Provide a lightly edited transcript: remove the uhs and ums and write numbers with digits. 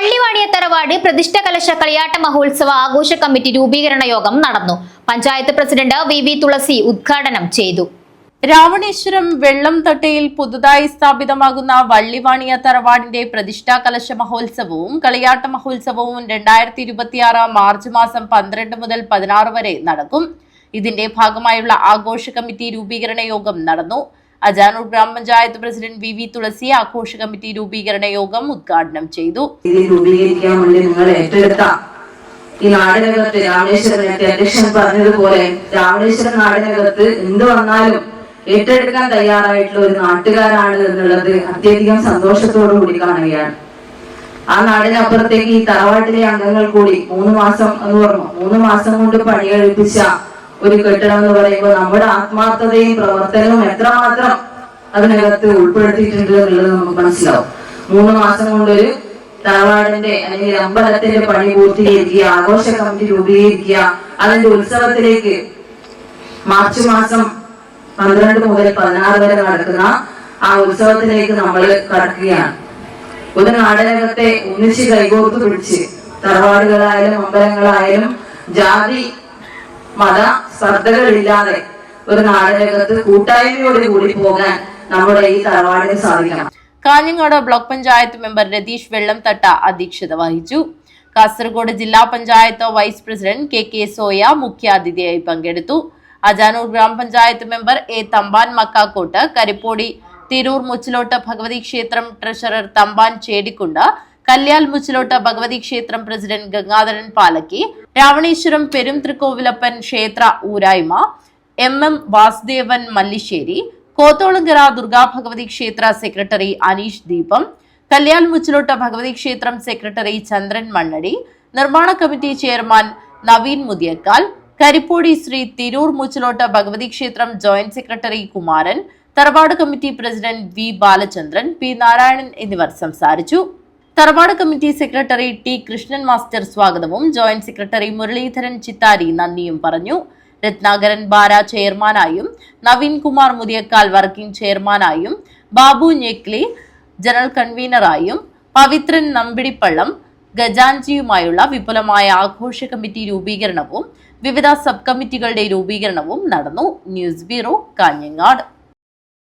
വള്ളിവാടിയ തറവാട് പ്രതിഷ്ഠ കലശ കളിയാട്ട മഹോത്സവ ആഘോഷ കമ്മിറ്റി രൂപീകരണ യോഗം നടന്നു. പഞ്ചായത്ത് പ്രസിഡന്റ് വി തുളസി ഉദ്ഘാടനം ചെയ്തു. രാവണേശ്വരം വെള്ളംതട്ടയിൽ പുതുതായി സ്ഥാപിതമാകുന്ന വള്ളിവാണിയ തറവാടിന്റെ പ്രതിഷ്ഠാ കലശ മഹോത്സവവും കളിയാട്ട മഹോത്സവവും 2026 മാർച്ച് മാസം 12 മുതൽ 16 വരെ നടക്കും. ഇതിന്റെ ഭാഗമായുള്ള ആഘോഷ കമ്മിറ്റി രൂപീകരണ യോഗം നടന്നു. അജാനൂർ ഗ്രാമപഞ്ചായത്ത് പ്രസിഡന്റ് വി തുളസി ആഘോഷ കമ്മിറ്റി രൂപീകരണ യോഗം ഉദ്ഘാടനം ചെയ്തു. രൂപീകരിക്കാൻ വേണ്ടി നിങ്ങൾ ഏറ്റെടുത്ത ഈ നാടിനകത്ത് രാമേശ്വരത്തെ അധ്യക്ഷൻ പറഞ്ഞതുപോലെ രാമേശ്വരം നാടിനകത്ത് എന്ത് വന്നാലും ഏറ്റെടുക്കാൻ തയ്യാറായിട്ടുള്ള ഒരു നാട്ടുകാരാണ് എന്നുള്ളത് അത്യധികം സന്തോഷത്തോടു കൂടി കാണുകയാണ്. ആ നാടിനപ്പുറത്തേക്ക് ഈ തറവാട്ടിലെ അംഗങ്ങൾ കൂടി 3 മാസം എന്ന് പറഞ്ഞു 3 മാസം കൊണ്ട് പണി കഴിപ്പിച്ച ഒരു കെട്ടിടം എന്ന് പറയുമ്പോൾ നമ്മുടെ ആത്മാർത്ഥതയും പ്രവർത്തനവും എത്രമാത്രം അതിനകത്ത് ഉൾപ്പെടുത്തിയിട്ടുണ്ട് എന്നുള്ളത് നമുക്ക് മനസ്സിലാവും. 3 മാസം കൊണ്ടൊരു തറവാടിന്റെ അല്ലെങ്കിൽ അമ്പലത്തിന്റെ പണി പൂർത്തീകരിക്കുക, ആഘോഷ കമ്മിറ്റി രൂപീകരിക്കുക, അതിന്റെ ഉത്സവത്തിലേക്ക് മാർച്ച് മാസം 12 മുതൽ 16 വരെ നടക്കുന്ന ആ ഉത്സവത്തിലേക്ക് നമ്മൾ കടക്കുകയാണ്. ഒരു നാടിനകത്തെ ഒന്നിച്ച് കൈകോർത്ത് പിടിച്ച് തറവാടുകളായാലും അമ്പലങ്ങളായാലും ജാതി മത സ്പർദ്ധകളില്ലാതെ ഒരു നാടിനകത്ത് കൂട്ടായ്മയോട് കൂടി പോകാൻ നമ്മുടെ ഈ തറവാടിന് സാധിക്കണം. കാഞ്ഞങ്ങാട് ബ്ലോക്ക് പഞ്ചായത്ത് മെമ്പർ രതീഷ് വെള്ളംതട്ട അധ്യക്ഷത വഹിച്ചു. കാസർഗോഡ് ജില്ലാ panchayat vice president K Soya മുഖ്യാതിഥിയായി പങ്കെടുത്തു. അജാനൂർ ഗ്രാമപഞ്ചായത്ത് മെമ്പർ തമ്പാൻ മക്കാക്കോട്ട്, കരിപ്പോടി തിരൂർ മുച്ചിലോട്ട് ഭഗവതി ക്ഷേത്രം ട്രഷറർ തമ്പാൻ ചേടിക്കുണ്ട്, കല്യാൽ മുച്ചിലോട്ട് ഭഗവതി ക്ഷേത്രം പ്രസിഡന്റ് ഗംഗാധരൻ പാലക്കി, രാവണേശ്വരം പെരുംതൃക്കോവിലപ്പൻ ക്ഷേത്ര ഊരായ്മ എം വാസുദേവൻ മല്ലിശ്ശേരി, കോത്തോളങ്കര ദുർഗാ ഭഗവതി ക്ഷേത്ര സെക്രട്ടറി അനീഷ് ദീപം, കല്യാൽ മുച്ചിലോട്ട് ഭഗവതി ക്ഷേത്രം സെക്രട്ടറി ചന്ദ്രൻ മണ്ണടി, നിർമ്മാണ കമ്മിറ്റി ചെയർമാൻ നവീൻ മുതിയക്കാൽ, കരിപ്പോടി ശ്രീ തിരൂർ മുച്ചിലോട്ട് ഭഗവതി ക്ഷേത്രം ജോയിന്റ് സെക്രട്ടറി കുമാരൻ, തറവാട് committee president V Balachandran, P Narayanan എന്നിവർ സംസാരിച്ചു. തറവാട് committee secretary T Krishnan master സ്വാഗതവും ജോയിന്റ് സെക്രട്ടറി മുരളീധരൻ ചിത്താരി നന്ദിയും പറഞ്ഞു. രത്നാകരൻ ബാര ചെയർമാനായും നവീൻ കുമാർ മുതിയക്കാൽ വർക്കിംഗ് ചെയർമാനായും ബാബു ഞെക്ലി ജനറൽ കൺവീനറായും പവിത്രൻ നമ്പിടിപ്പള്ളം ഗജാൻജിയുമായുള്ള വിപുലമായ ആഘോഷ കമ്മിറ്റി രൂപീകരണവും വിവിധ സബ് കമ്മിറ്റികളുടെ രൂപീകരണവും നടന്നു. News bureau, Kanhangad.